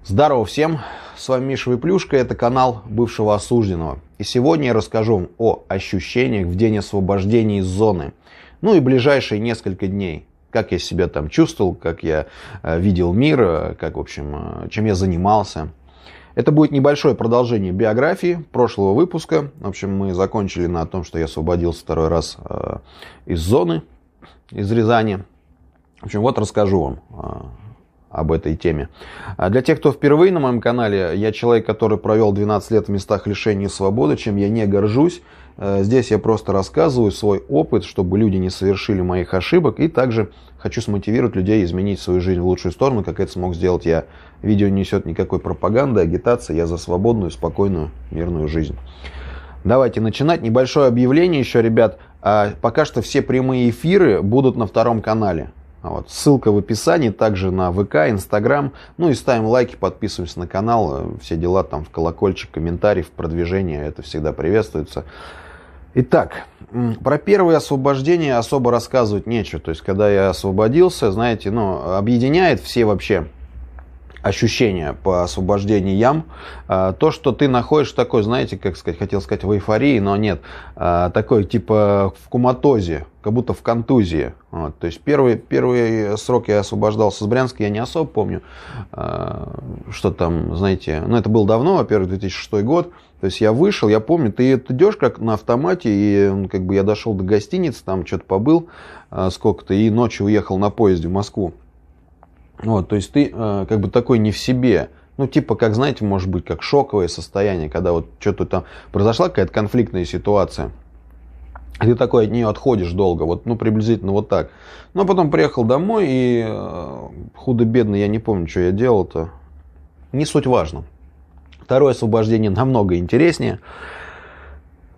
Здорово всем, с вами Миша Выплюшка, это канал бывшего осужденного. И сегодня я расскажу вам о ощущениях в день освобождения из зоны. Ну и ближайшие несколько дней. Как я себя там чувствовал, как я видел мир, как, в общем, чем я занимался. Это будет небольшое продолжение биографии прошлого выпуска. В общем, мы закончили на том, что я освободился второй раз из зоны, из Рязани. В общем, вот расскажу вам об этой теме. Для тех, кто впервые на моем канале, я человек, который провел 12 лет в местах лишения свободы, чем я не горжусь. Здесь я просто рассказываю свой опыт, чтобы люди не совершили моих ошибок. И также хочу смотивировать людей изменить свою жизнь в лучшую сторону, как это смог сделать я. Видео не несет никакой пропаганды, агитации. Я за свободную, спокойную, мирную жизнь. Давайте начинать. Небольшое объявление еще, ребят. Пока что все прямые эфиры будут на втором канале. Вот. Ссылка в описании, также на ВК, Инстаграм. Ну и ставим лайки, подписываемся на канал. Все дела там в колокольчик, комментарий, в продвижение. Это всегда приветствуется. Итак, про первое освобождение особо рассказывать нечего. То есть, когда я освободился, знаете, объединяет все вообще ощущения по освобождению ям. То, что ты находишься такой, знаете, как сказать, хотел сказать в эйфории, но нет. Такой типа в коматозе, как будто в контузии. Вот. То есть первый срок я освобождался с Брянска, я не особо помню, что там, знаете, это было давно, во-первых, 2006 год. То есть я вышел, я помню, ты идешь как на автомате, и как бы я дошел до гостиницы, там что-то побыл сколько-то, и ночью уехал на поезде в Москву. Вот, то есть ты как бы такой не в себе. Типа, как, знаете, может быть, как шоковое состояние, когда вот что-то там произошла какая-то конфликтная ситуация. И ты такой от нее отходишь долго, вот, приблизительно вот так. Но потом приехал домой, и худо-бедно, я не помню, что я делал-то. Не суть важно. Второе освобождение намного интереснее.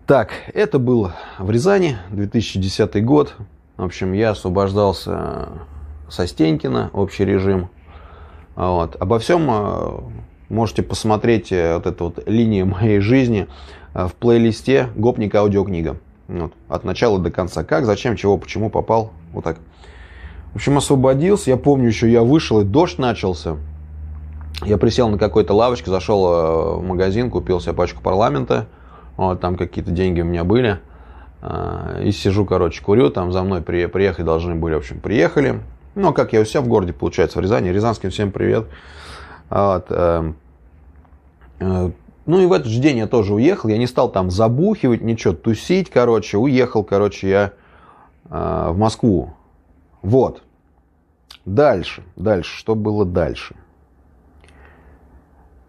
Так, это было в Рязани, 2010 год. В общем, я освобождался со Стенькина, общий режим. Вот. Обо всем можете посмотреть вот эту вот линию моей жизни в плейлисте «Гопник аудиокнига». Вот. От начала до конца. Как, зачем, чего, почему попал. Вот так. В общем, освободился. Я помню, еще я вышел, и дождь начался. Я присел на какой-то лавочке, зашел в магазин, купил себе пачку парламента. Вот, там какие-то деньги у меня были. И сижу, курю. Там за мной приехать должны были. В общем, приехали. Как я у себя в городе, получается, в Рязани. Рязанским всем привет. Вот. И в этот же день я тоже уехал. Я не стал там забухивать, ничего, тусить, Уехал, я в Москву. Вот. Дальше. Что было дальше?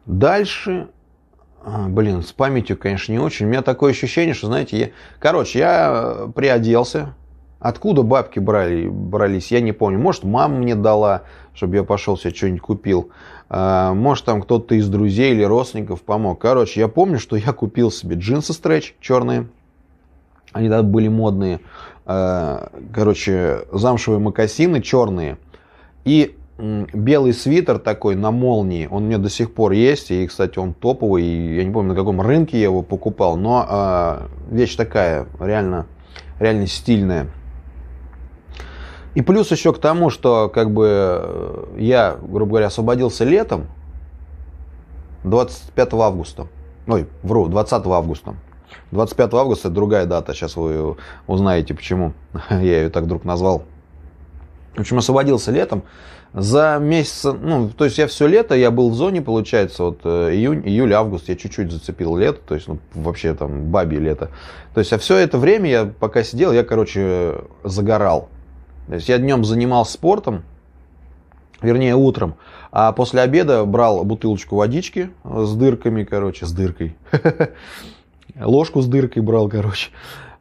Дальше... с памятью, конечно, не очень. У меня такое ощущение, что, знаете, я приоделся. Откуда бабки брались, я не помню. Может, мама мне дала, чтобы я пошел себе что-нибудь купил. Может, там кто-то из друзей или родственников помог. Я помню, что я купил себе джинсы стретч черные. Они тогда были модные. Замшевые мокасины черные. И белый свитер такой на молнии. Он у меня до сих пор есть. И, кстати, он топовый. И я не помню, на каком рынке я его покупал. Но вещь такая, реально стильная. И плюс еще к тому, что я, грубо говоря, освободился летом 25 августа. 20 августа. 25 августа это другая дата, сейчас вы узнаете, почему я ее так вдруг назвал. В общем, освободился летом. За месяц, то есть я все лето, я был в зоне, получается, июль, август, я чуть-чуть зацепил лето, то есть, вообще там бабье лето. То есть, все это время я пока сидел, я, загорал. То есть я днем занимался спортом, вернее утром, а после обеда брал бутылочку водички с дырками, с дыркой. Ложку с дыркой брал,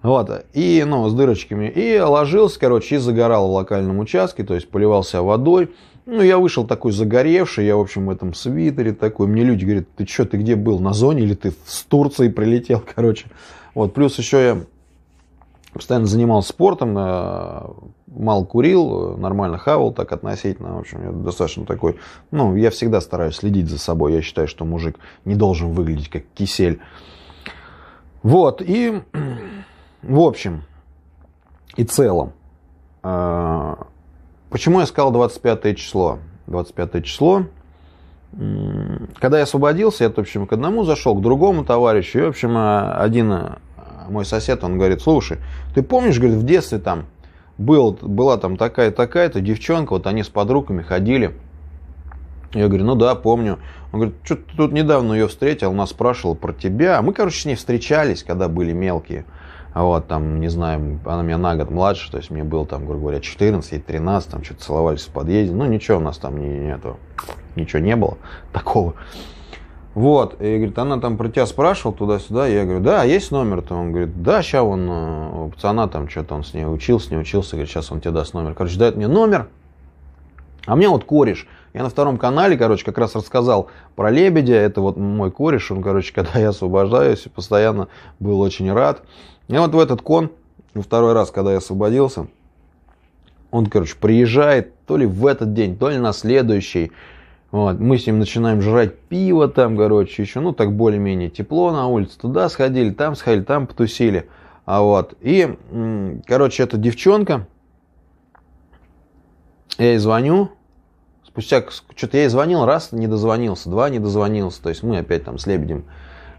Вот, и, с дырочками. И ложился, и загорал в локальном участке, то есть поливался водой. Я вышел такой загоревший, я, в общем, в этом свитере такой. Мне люди говорят, ты что, ты где был, на зоне или ты с Турции прилетел, Вот, плюс еще я постоянно занимался спортом, мало курил, нормально хавал так относительно. В общем, я достаточно такой, я всегда стараюсь следить за собой. Я считаю, что мужик не должен выглядеть как кисель. Вот, и в общем и целом, почему я сказал 25 число? 25 число, когда я освободился, я, в общем, к одному зашел, к другому товарищу. И, в общем, один мой сосед, он говорит: слушай, ты помнишь, говорит, в детстве там была там такая-то девчонка, вот они с подругами ходили. Я говорю: ну да, помню. Он говорит: что ты тут недавно ее встретил, она спрашивала про тебя. Мы, короче, с ней встречались, когда были мелкие. Вот, там, не знаю, она меня на год младше, то есть мне было там, грубо говоря, 14 и 13, там что-то целовались в подъезде. Ну, ничего у нас там ничего не было такого. Вот, и, говорит, она там про тебя спрашивала туда-сюда. Я говорю: да, есть номер-то? Он говорит: да, сейчас он, у пацана там что-то он с ней учился, говорит, сейчас он тебе даст номер. Короче, дает мне номер, а мне вот кореш. Я на втором канале, короче, как раз рассказал про лебедя. Это вот мой кореш, он, короче, когда я освобождаюсь, постоянно был очень рад. И вот в этот кон, второй раз, когда я освободился, он, короче, приезжает то ли в этот день, то ли на следующий. Вот, мы с ним начинаем жрать пиво там, короче, еще, ну, так более-менее тепло на улице. Туда сходили, там потусили. И, короче, эта девчонка, я ей звоню. Спустя, что-то я ей звонил, раз не дозвонился, два не дозвонился. То есть мы опять там с лебедем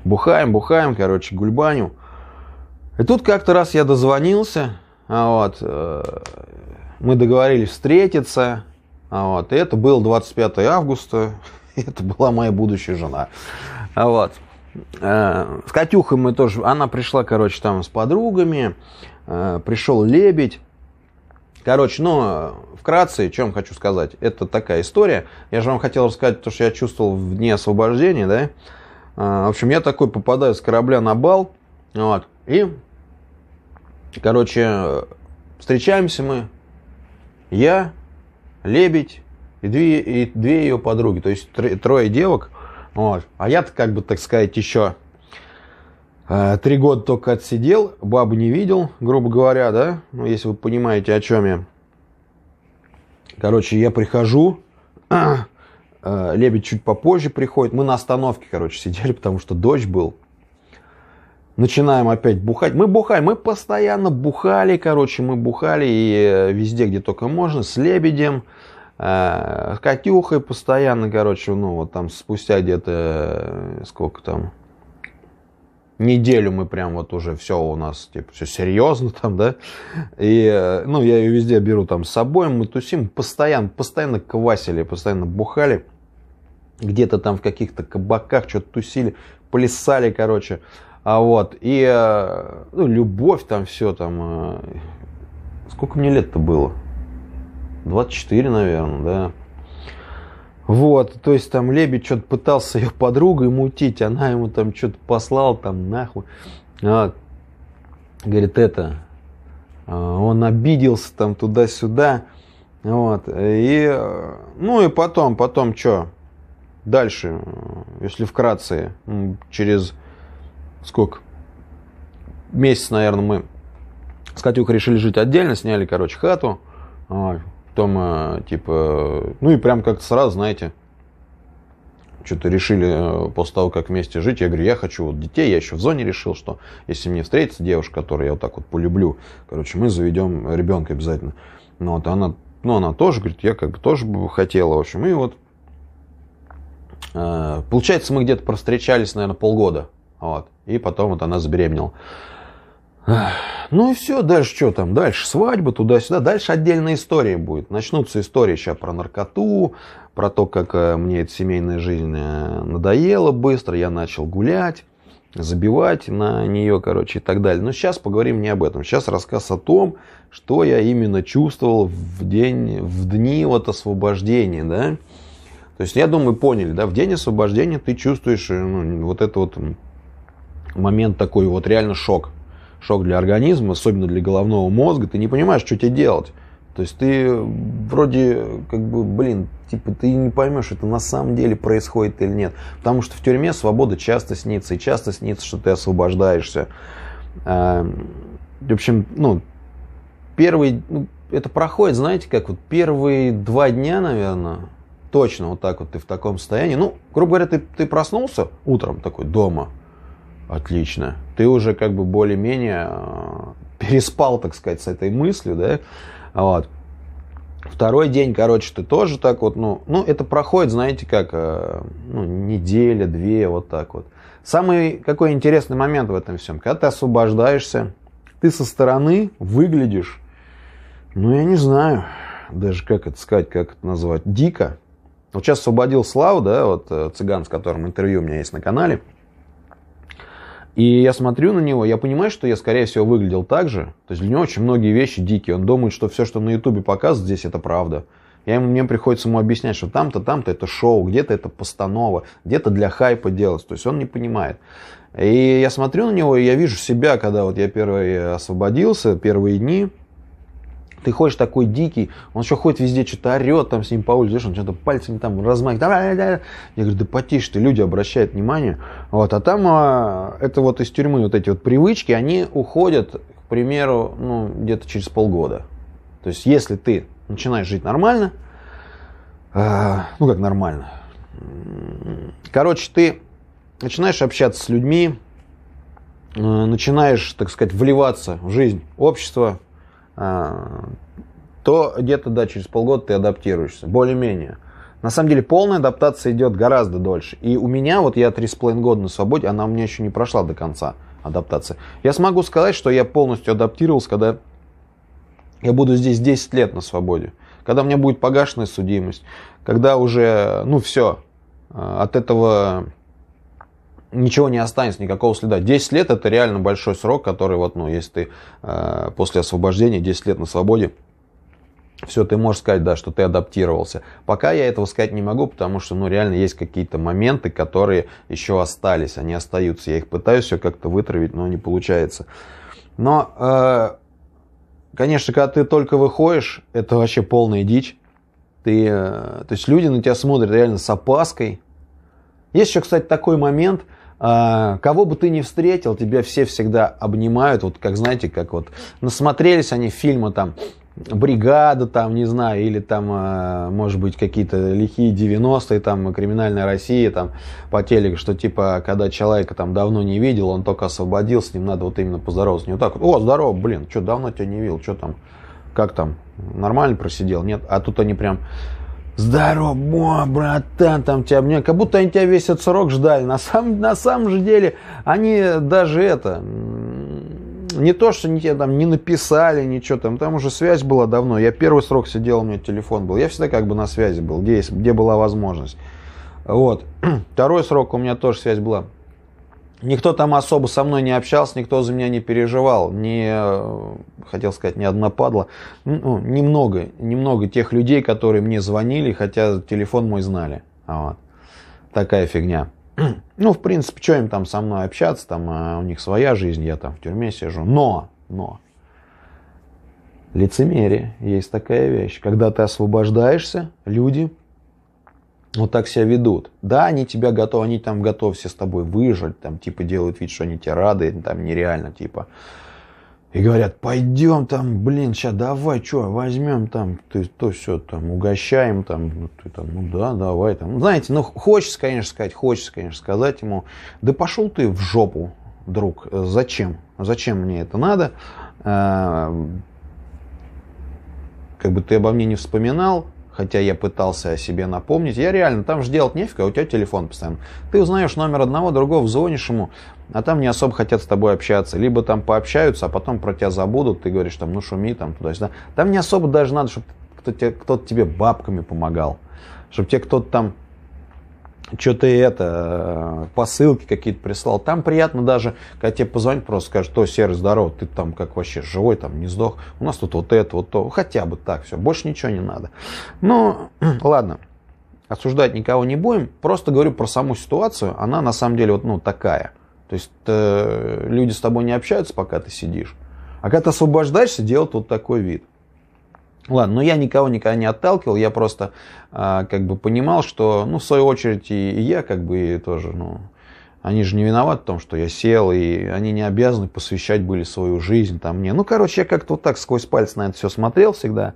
бухаем, короче, гульбаню. И тут как-то раз я дозвонился, мы договорились встретиться, и это был 25 августа, и это была моя будущая жена. С Катюхой мы тоже, она пришла, короче, там с подругами, пришел лебедь. Короче, вкратце, что я хочу сказать, это такая история. Я же вам хотел рассказать то, что я чувствовал в дне освобождения, да. В общем, я такой попадаю с корабля на бал, и, короче, встречаемся мы, я, лебедь и две ее подруги, то есть трое девок. А я-то, как бы, так сказать, еще 3 года только отсидел, бабу не видел, грубо говоря, да, если вы понимаете, о чем я. Короче, я прихожу, лебедь чуть попозже приходит, мы на остановке, короче, сидели, потому что дождь был. Начинаем опять бухать. Мы постоянно бухали, короче, и везде, где только можно, с лебедем, с Катюхой постоянно, короче, там спустя где-то, сколько там, неделю мы прям вот уже все у нас, типа, все серьезно там, да, и, я ее везде беру там с собой, мы тусим, постоянно квасили, постоянно бухали, где-то там в каких-то кабаках что-то тусили, плясали, короче. Любовь там, все там. Сколько мне лет-то было? 24, наверное, да. То есть там лебедь что-то пытался ее подругой мутить, она ему там что-то послала там нахуй. Говорит, он обиделся там туда-сюда. И потом что? Дальше, если вкратце, через сколько? Месяц, наверное, мы с Катюхой решили жить отдельно, сняли, короче, хату. Потом, и прям как-то сразу, знаете, что-то решили после того, как вместе жить. Я говорю: я хочу вот детей. Я еще в зоне решил, что если мне встретится девушка, которую я вот так вот полюблю, короче, мы заведем ребенка обязательно. Она тоже говорит: я как бы тоже бы хотела, в общем. И вот, получается, мы где-то провстречались, наверное, полгода. И потом вот она забеременела. Ну и все, дальше что там? Дальше свадьба, туда-сюда. Дальше отдельная история будет. Начнутся истории сейчас про наркоту, про то, как мне эта семейная жизнь надоела быстро. Я начал гулять, забивать на нее, короче, и так далее. Но сейчас поговорим не об этом. Сейчас рассказ о том, что я именно чувствовал в дни вот освобождения, да. То есть, я думаю, поняли, да, в день освобождения ты чувствуешь вот это вот момент такой вот реально шок. Шок для организма, особенно для головного мозга. Ты не понимаешь, что тебе делать. То есть ты вроде как бы, ты не поймешь, это на самом деле происходит или нет. Потому что в тюрьме свобода часто снится. И часто снится, что ты освобождаешься. В общем, это проходит, знаете, как вот первые 2 дня, наверное, точно вот так вот ты в таком состоянии. Грубо говоря, ты проснулся утром такой дома. Отлично. Ты уже как бы более-менее переспал, так сказать, с этой мыслью, да. Второй день, короче, ты тоже так вот, ну это проходит, знаете, как, неделя, две, вот так вот. Самый какой интересный момент в этом всем, когда ты освобождаешься, ты со стороны выглядишь, я не знаю, даже как это сказать, как это назвать, дико. Вот сейчас освободил Славу, да, вот цыган, с которым интервью у меня есть на канале. И я смотрю на него, я понимаю, что я, скорее всего, выглядел так же. То есть для него очень многие вещи дикие. Он думает, что все, что на Ютубе показывают здесь, это правда. Мне приходится ему объяснять, что там-то это шоу, где-то это постанова, где-то для хайпа делать. То есть он не понимает. И я смотрю на него, и я вижу себя, когда вот я первый освободился, первые дни. Ты ходишь такой дикий, он еще ходит везде, что-то орет, там с ним по улице, он что-то пальцами там размахивает. Давай. Я говорю, да потише ты, люди обращают внимание. Вот, а там это вот из тюрьмы вот эти вот привычки, они уходят, к примеру, где-то через полгода. То есть, если ты начинаешь жить нормально, как нормально, короче, ты начинаешь общаться с людьми, начинаешь, так сказать, вливаться в жизнь общества, то где-то, через полгода ты адаптируешься, более-менее. На самом деле, полная адаптация идет гораздо дольше. И у меня, я 3,5 года на свободе, она у меня еще не прошла до конца, адаптация. Я смогу сказать, что я полностью адаптировался, когда я буду здесь 10 лет на свободе. Когда у меня будет погашенная судимость, когда уже, все, от этого ничего не останется, никакого следа. 10 лет это реально большой срок, который если ты после освобождения 10 лет на свободе, все, ты можешь сказать, да, что ты адаптировался. Пока я этого сказать не могу, потому что, реально есть какие-то моменты, которые еще остались, они остаются. Я их пытаюсь все как-то вытравить, но не получается. Но, конечно, когда ты только выходишь, это вообще полная дичь. То есть люди на тебя смотрят реально с опаской. Есть еще, кстати, такой момент, кого бы ты ни встретил, тебя все всегда обнимают, как знаете, как насмотрелись они фильмы там «Бригада», там, не знаю, или там, может быть, какие-то лихие 90-е, там, «Криминальная Россия», там, по телеку, что типа, когда человека там давно не видел, он только освободился, с ним надо именно поздороваться. Не вот так вот: «О, здорово, блин, что, давно тебя не видел, что там, как там, нормально просидел?» Нет, а тут они прям: «Здорово, братан, там тебя обняли», как будто они тебя весь этот срок ждали. На самом же деле, они даже не то, что они тебе там не написали, ничего там уже связь была давно. Я первый срок сидел, у меня телефон был, я всегда на связи был, где была возможность. Вот. Второй срок у меня тоже связь была. Никто там особо со мной не общался, никто за меня не переживал, хотел сказать, ни одна падла. Немного тех людей, которые мне звонили, хотя телефон мой знали. Вот. Такая фигня. В принципе, что им там со мной общаться, там у них своя жизнь, я там в тюрьме сижу. Но лицемерие, есть такая вещь. Когда ты освобождаешься, люди вот так себя ведут. Да, они тебя готовы, они там готовы все с тобой выжить, там типа делают вид, что они тебе рады, там нереально типа. И говорят: «Пойдем там, блин, сейчас давай, что, возьмем там, то все там, угощаем там, ты там, да, давай там». Знаете, хочется, конечно, сказать ему: «Да пошел ты в жопу, друг, зачем мне это надо? Как бы ты обо мне не вспоминал». Хотя я пытался о себе напомнить. Я реально, там же делать нефиг, а у тебя телефон постоянно. Ты узнаешь номер одного, другого, звонишь ему, а там не особо хотят с тобой общаться. Либо там пообщаются, а потом про тебя забудут. Ты говоришь там: шуми там туда-сюда. Там не особо даже надо, чтобы кто-то тебе бабками помогал. Чтобы тебе кто-то там что-то посылки какие-то прислал. Там приятно даже, когда тебе позвонят, просто скажут: «То, Серый, здорово, ты там как вообще живой, там не сдох, у нас тут вот это, вот то». Хотя бы так, все, больше ничего не надо. Ладно, осуждать никого не будем, просто говорю про саму ситуацию, она на самом деле такая. То есть люди с тобой не общаются, пока ты сидишь, а когда ты освобождаешься, делают вот такой вид. Ладно, но я никого никогда не отталкивал, я просто понимал, что, в свою очередь, и я тоже, они же не виноваты в том, что я сел, и они не обязаны посвящать были свою жизнь там мне. Я как-то вот так сквозь пальцы на это все смотрел всегда.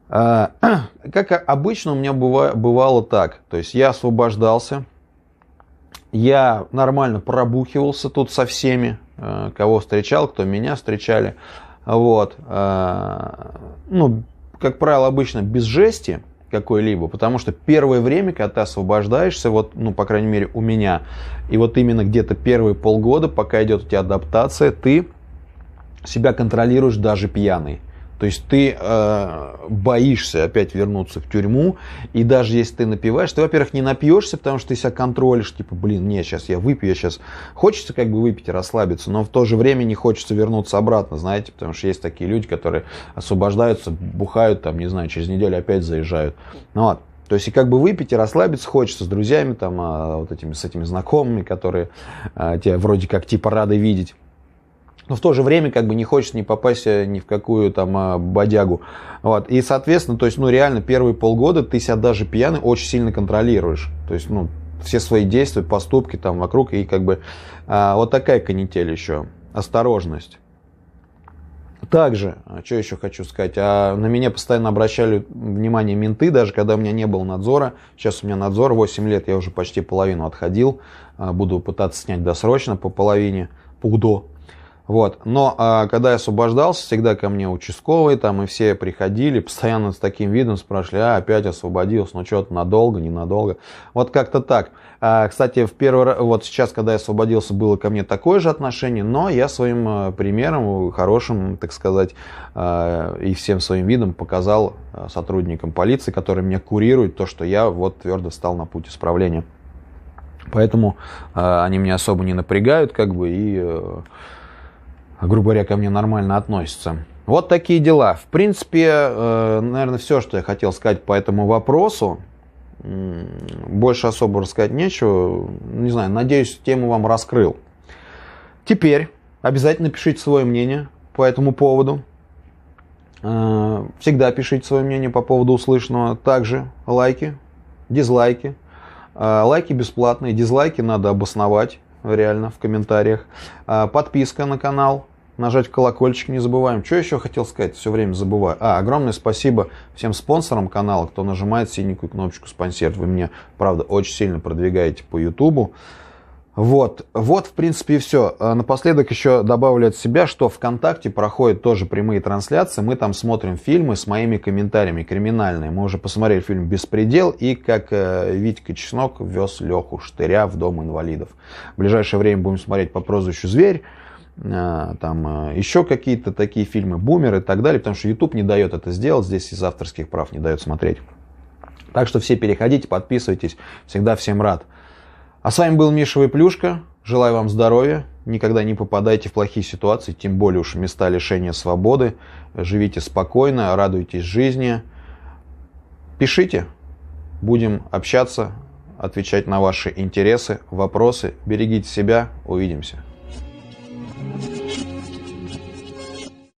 Как обычно у меня бывало так, то есть я освобождался, я нормально пробухивался тут со всеми, кого встречал, кто меня встречали. Вот. как правило, обычно без жести какой-либо, потому что первое время, когда ты освобождаешься, вот, ну, по крайней мере, у меня, и вот именно где-то первые полгода, пока идет у тебя адаптация, ты себя контролируешь даже пьяный. То есть ты боишься опять вернуться в тюрьму, и даже если ты напиваешь, ты, во-первых, не напьешься, потому что ты себя контролишь, типа, блин, не, сейчас я выпью, я сейчас... Хочется как бы выпить и расслабиться, но в то же время не хочется вернуться обратно, знаете, потому что есть такие люди, которые освобождаются, бухают, там, не знаю, через неделю опять заезжают. Ну, вот. То есть и как бы выпить и расслабиться хочется с друзьями, там, вот этими, с этими знакомыми, которые тебя вроде как типа рады видеть. Но в то же время как бы не хочется не попасть ни в какую там бодягу. Вот. И, соответственно, то есть, ну, реально первые полгода ты себя даже пьяный очень сильно контролируешь. То есть, ну, все свои действия, поступки там вокруг. И как бы вот такая канитель еще. Осторожность. Также, что еще хочу сказать, на меня постоянно обращали внимание менты, даже когда у меня не было надзора. Сейчас у меня надзор, 8 лет, я уже почти половину отходил. Буду пытаться снять досрочно по половине, по УДО. Вот. Но когда я освобождался, всегда ко мне участковые там и все приходили, постоянно с таким видом спрашивали, опять освободился, ну что-то надолго, ненадолго. Вот как-то так. Кстати, в первый раз, вот сейчас, когда я освободился, было ко мне такое же отношение, но я своим примером, хорошим, так сказать, и всем своим видом показал сотрудникам полиции, которые меня курируют, то, что я вот твердо встал на путь исправления. Поэтому они меня особо не напрягают, как бы, и... грубо говоря, ко мне нормально относятся. Вот такие дела. В принципе, наверное, все, что я хотел сказать по этому вопросу. Больше особо рассказать нечего. Не знаю, надеюсь, тему вам раскрыл. Теперь обязательно пишите свое мнение по этому поводу. Всегда пишите свое мнение по поводу услышанного. Также лайки, дизлайки. Лайки бесплатные, дизлайки надо обосновать. Реально, в комментариях. Подписка на канал. Нажать колокольчик не забываем. Что еще хотел сказать? Все время забываю. Огромное спасибо всем спонсорам канала, кто нажимает синенькую кнопочку спонсировать. Вы меня, правда, очень сильно продвигаете по Ютубу. Вот, в принципе, и все. Напоследок еще добавлю от себя, что ВКонтакте проходят тоже прямые трансляции. Мы там смотрим фильмы с моими комментариями, криминальные. Мы уже посмотрели фильм «Беспредел» и как Витька Чеснок вез Леху Штыря в дом инвалидов. В ближайшее время будем смотреть по прозвищу «Зверь». Там еще какие-то такие фильмы, «Бумер» и так далее, потому что YouTube не дает это сделать, здесь из авторских прав не дает смотреть. Так что все переходите, подписывайтесь, всегда всем рад. А с вами был Миша Выплюшка. Желаю вам здоровья. Никогда не попадайте в плохие ситуации, тем более уж места лишения свободы. Живите спокойно, радуйтесь жизни. Пишите. Будем общаться, отвечать на ваши интересы, вопросы. Берегите себя. Увидимся.